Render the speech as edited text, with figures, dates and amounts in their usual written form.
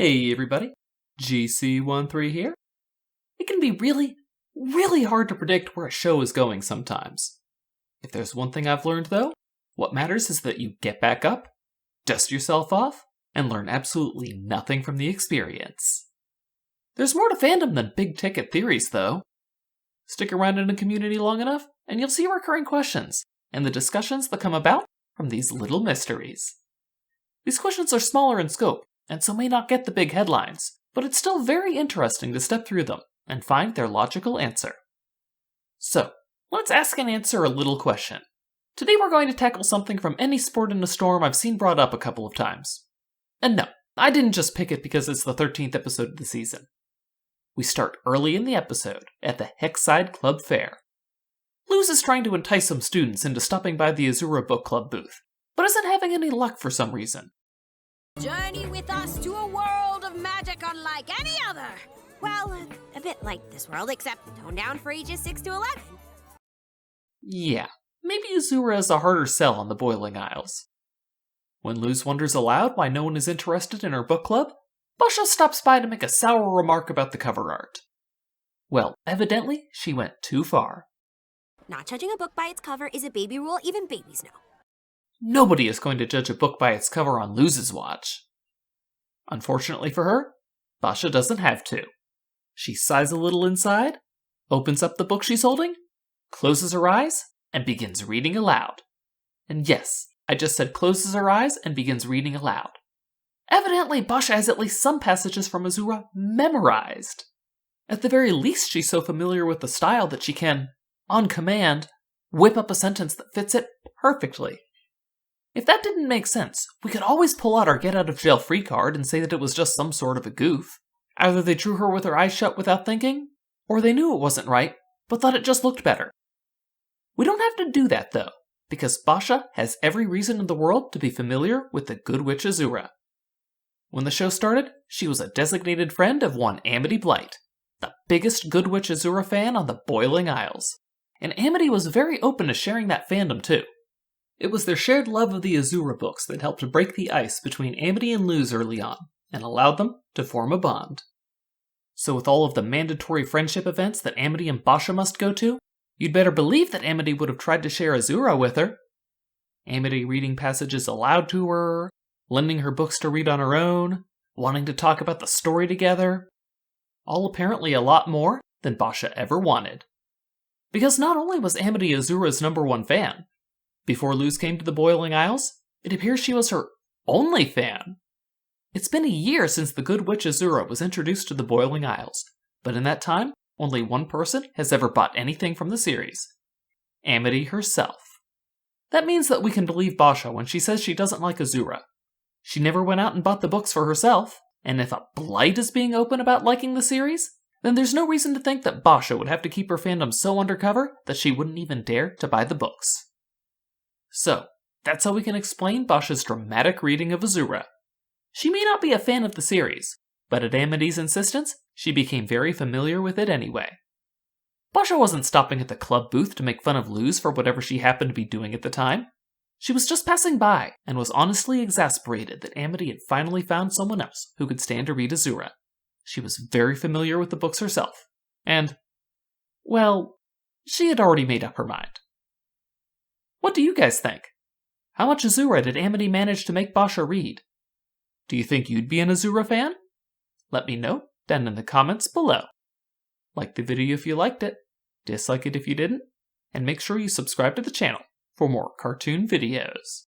Hey everybody, GC13 here. It can be really hard to predict where a show is going sometimes. If there's one thing I've learned though, what matters is that you get back up, dust yourself off, and learn absolutely nothing from the experience. There's more to fandom than big ticket theories though. Stick around in a community long enough, and you'll see recurring questions, and the discussions that come about from these little mysteries. These questions are smaller in scope, and so may not get the big headlines, but it's still very interesting to step through them and find their logical answer. So, let's ask and answer a little question. Today we're going to tackle something from Any Sport in a Storm I've seen brought up a couple of times. And no, I didn't just pick it because it's the 13th episode of the season. We start early in the episode at the Hexside Club Fair. Luz is trying to entice some students into stopping by the Azura Book Club booth, but isn't having any luck for some reason. Journey with us to a world of magic unlike any other. Well, a bit like this world, except toned down for ages 6 to 11. Yeah, maybe Azura is a harder sell on the Boiling Isles. When Luz wonders aloud why no one is interested in her book club, Boscha stops by to make a sour remark about the cover art. Well, evidently, she went too far. Not judging a book by its cover is a baby rule even babies know. Nobody is going to judge a book by its cover on Luz's watch. Unfortunately for her, Boscha doesn't have to. She sighs a little inside, opens up the book she's holding, closes her eyes, and begins reading aloud. And yes, I just said closes her eyes and begins reading aloud. Evidently, Boscha has at least some passages from Azura memorized. At the very least, she's so familiar with the style that she can, on command, whip up a sentence that fits it perfectly. If that didn't make sense, we could always pull out our get-out-of-jail-free card and say that it was just some sort of a goof. Either they drew her with her eyes shut without thinking, or they knew it wasn't right, but thought it just looked better. We don't have to do that, though, because Boscha has every reason in the world to be familiar with the Good Witch Azura. When the show started, she was a designated friend of one Amity Blight, the biggest Good Witch Azura fan on the Boiling Isles. And Amity was very open to sharing that fandom, too. It was their shared love of the Azura books that helped break the ice between Amity and Luz early on, and allowed them to form a bond. So with all of the mandatory friendship events that Amity and Boscha must go to, you'd better believe that Amity would have tried to share Azura with her. Amity reading passages aloud to her, lending her books to read on her own, wanting to talk about the story together. All apparently a lot more than Boscha ever wanted. Because not only was Amity Azura's #1 fan, before Luz came to the Boiling Isles, it appears she was her only fan. It's been a year since the Good Witch Azura was introduced to the Boiling Isles, but in that time, only one person has ever bought anything from the series. Amity herself. That means that we can believe Boscha when she says she doesn't like Azura. She never went out and bought the books for herself, and if a Blight is being open about liking the series, then there's no reason to think that Boscha would have to keep her fandom so undercover that she wouldn't even dare to buy the books. So, that's how we can explain Boscha's dramatic reading of Azura. She may not be a fan of the series, but at Amity's insistence, she became very familiar with it anyway. Boscha wasn't stopping at the club booth to make fun of Luz for whatever she happened to be doing at the time. She was just passing by, and was honestly exasperated that Amity had finally found someone else who could stand to read Azura. She was very familiar with the books herself, and, well, she had already made up her mind. What do you guys think? How much Azura did Amity manage to make Boscha read? Do you think you'd be an Azura fan? Let me know down in the comments below. Like the video if you liked it, dislike it if you didn't, and make sure you subscribe to the channel for more cartoon videos.